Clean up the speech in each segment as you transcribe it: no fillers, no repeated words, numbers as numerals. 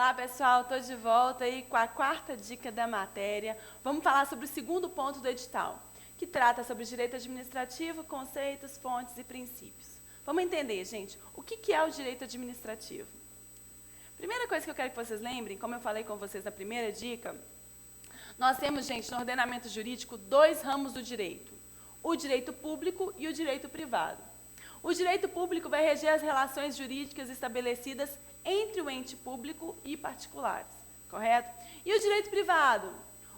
Olá, pessoal, estou de volta aí com a quarta dica da matéria. Vamos falar sobre o segundo ponto do edital, que trata sobre direito administrativo, conceitos, fontes e princípios. Vamos entender, gente, o que é o direito administrativo? Primeira coisa que eu quero que vocês lembrem, como eu falei com vocês na primeira dica, nós temos, gente, no ordenamento jurídico, dois ramos do direito: o direito público e o direito privado. O direito público vai reger as relações jurídicas estabelecidas entre o ente público e particulares, correto? E o direito privado?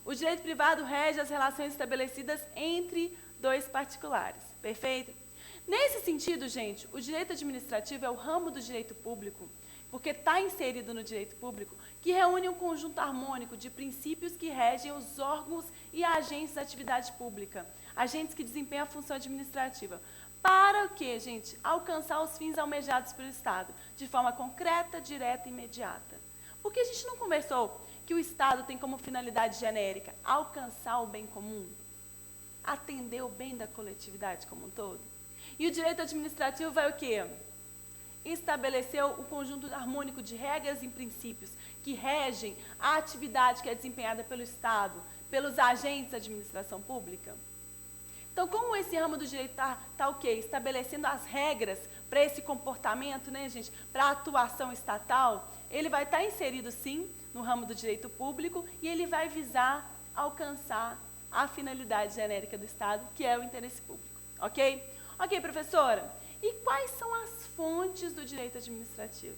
O direito privado rege as relações estabelecidas entre dois particulares, perfeito? Nesse sentido, gente, o direito administrativo é o ramo do direito público, porque está inserido no direito público, que reúne um conjunto harmônico de princípios que regem os órgãos e agentes da atividade pública, agentes que desempenham a função administrativa. Para o quê, gente? Alcançar os fins almejados pelo Estado, de forma concreta, direta e imediata. Porque a gente não conversou que o Estado tem como finalidade genérica alcançar o bem comum? Atender o bem da coletividade como um todo? E o direito administrativo vai o quê? Estabeleceu o conjunto harmônico de regras e princípios que regem a atividade que é desempenhada pelo Estado, pelos agentes da administração pública. Então, como esse ramo do direito está o quê? Estabelecendo as regras para esse comportamento, né, gente, para a atuação estatal, ele vai estar inserido, sim, no ramo do direito público e ele vai visar alcançar a finalidade genérica do Estado, que é o interesse público, ok? Ok, professora, e quais são as fontes do direito administrativo?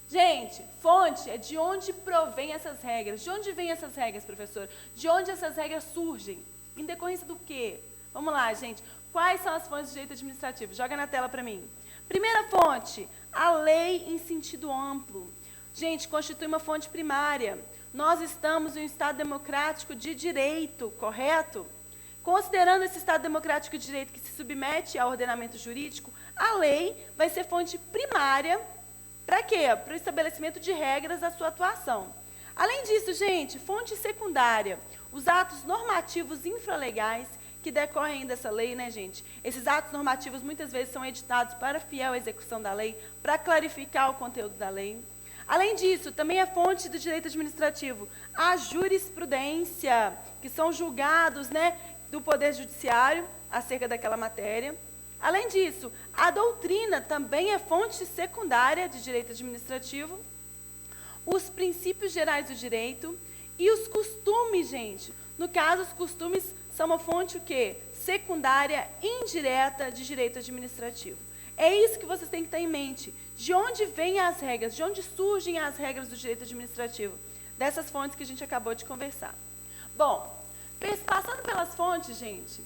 Gente, fonte é de onde provém essas regras. De onde vêm essas regras, professora? De onde essas regras surgem? Em decorrência do quê? Vamos lá, gente. Quais são as fontes de direito administrativo? Joga na tela para mim. Primeira fonte, a lei em sentido amplo. Gente, constitui uma fonte primária. Nós estamos em um Estado democrático de direito, correto? Considerando esse Estado democrático de direito que se submete ao ordenamento jurídico, a lei vai ser fonte primária para quê? Para o estabelecimento de regras da sua atuação. Além disso, gente, fonte secundária, os atos normativos infralegais que decorrem dessa lei, né, gente? Esses atos normativos muitas vezes são editados para fiel execução da lei, para clarificar o conteúdo da lei. Além disso, também é fonte do direito administrativo a jurisprudência, que são julgados, né, do Poder Judiciário acerca daquela matéria. Além disso, a doutrina também é fonte secundária de direito administrativo, os princípios gerais do direito e os costumes, gente. No caso, os costumes são uma fonte o quê? Secundária, indireta de direito administrativo. É isso que vocês têm que ter em mente. De onde vêm as regras? De onde surgem as regras do direito administrativo? Dessas fontes que a gente acabou de conversar. Bom, passando pelas fontes, gente,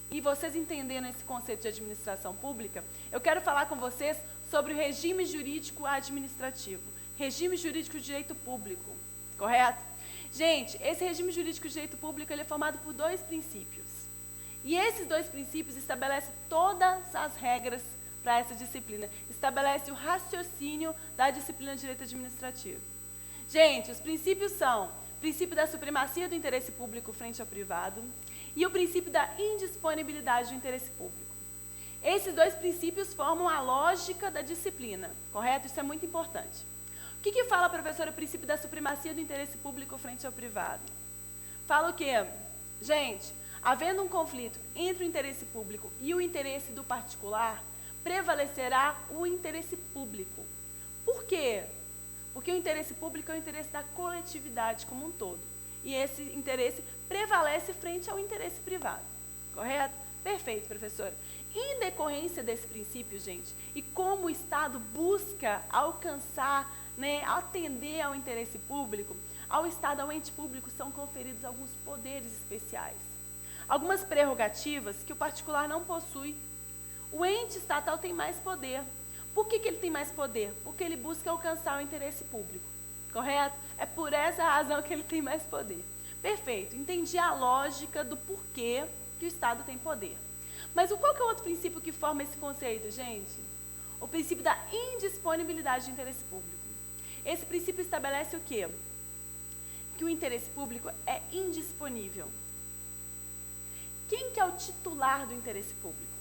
e vocês entendendo esse conceito de administração pública, eu quero falar com vocês sobre o regime jurídico administrativo. Regime jurídico de direito público, correto? Gente, esse regime jurídico de direito público ele é formado por dois princípios. E esses dois princípios estabelecem todas as regras para essa disciplina. Estabelece o raciocínio da disciplina de direito administrativo. Gente, os princípios são o princípio da supremacia do interesse público frente ao privado e o princípio da indisponibilidade do interesse público. Esses dois princípios formam a lógica da disciplina, correto? Isso é muito importante. O que fala, professora, o princípio da supremacia do interesse público frente ao privado? Fala o quê? Gente, havendo um conflito entre o interesse público e o interesse do particular, prevalecerá o interesse público. Por quê? Porque o interesse público é o interesse da coletividade como um todo. E esse interesse prevalece frente ao interesse privado. Correto? Perfeito, professora. Em decorrência desse princípio, gente, e como o Estado busca alcançar, né, atender ao interesse público, ao Estado, ao ente público, são conferidos alguns poderes especiais. Algumas prerrogativas que o particular não possui. O ente estatal tem mais poder. Por que ele tem mais poder? Porque ele busca alcançar o interesse público, correto? É por essa razão que ele tem mais poder. Perfeito, entendi a lógica do porquê que o Estado tem poder. Mas qual que é o outro princípio que forma esse conceito, gente? O princípio da indisponibilidade de interesse público. Esse princípio estabelece o quê? Que o interesse público é indisponível. Quem que é o titular do interesse público?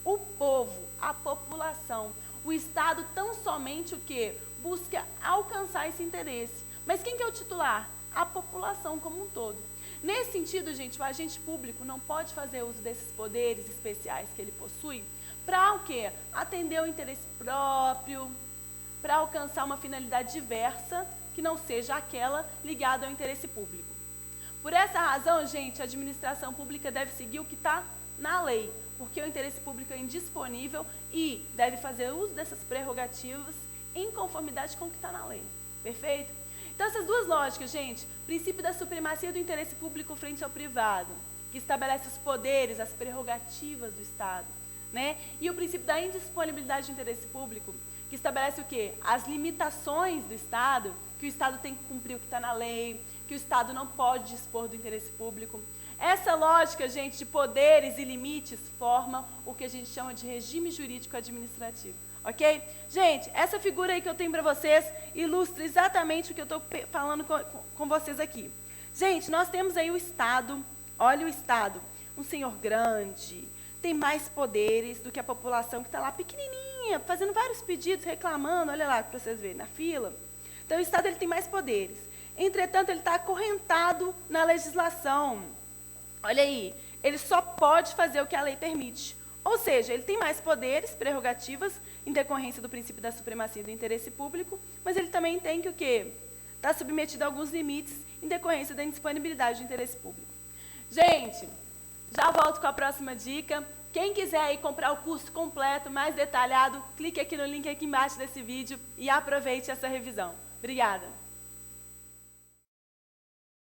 O povo, a população. O Estado tão somente o quê? busca alcançar esse interesse. Mas quem que é o titular? A população como um todo. Nesse sentido, gente, o agente público não pode fazer uso desses poderes especiais que ele possui para o quê? Atender o interesse próprio, para alcançar uma finalidade diversa que não seja aquela ligada ao interesse público. Por essa razão, gente, a administração pública deve seguir o que está na lei, porque o interesse público é indisponível e deve fazer uso dessas prerrogativas em conformidade com o que está na lei. Perfeito? Então, essas duas lógicas, gente, princípio da supremacia do interesse público frente ao privado, que estabelece os poderes, as prerrogativas do Estado, né? E o princípio da indisponibilidade do interesse público, que estabelece o quê? As limitações do Estado, que o Estado tem que cumprir o que está na lei, que o Estado não pode dispor do interesse público. Essa lógica, gente, de poderes e limites forma o que a gente chama de regime jurídico administrativo. Ok? Gente, essa figura aí que eu tenho para vocês ilustra exatamente o que eu estou falando com vocês aqui. Gente, nós temos aí o Estado, olha o Estado, um senhor grande, tem mais poderes do que a população que está lá pequenininha, fazendo vários pedidos, reclamando, olha lá para vocês verem, na fila. Então, o Estado ele tem mais poderes. Entretanto, ele está acorrentado na legislação. Olha aí, ele só pode fazer o que a lei permite. Ou seja, ele tem mais poderes, prerrogativas, em decorrência do princípio da supremacia do interesse público, mas ele também tem que o quê? Está submetido a alguns limites em decorrência da indisponibilidade do interesse público. Gente, já volto com a próxima dica. Quem quiser aí comprar o curso completo, mais detalhado, clique aqui no link aqui embaixo desse vídeo e aproveite essa revisão. Obrigada!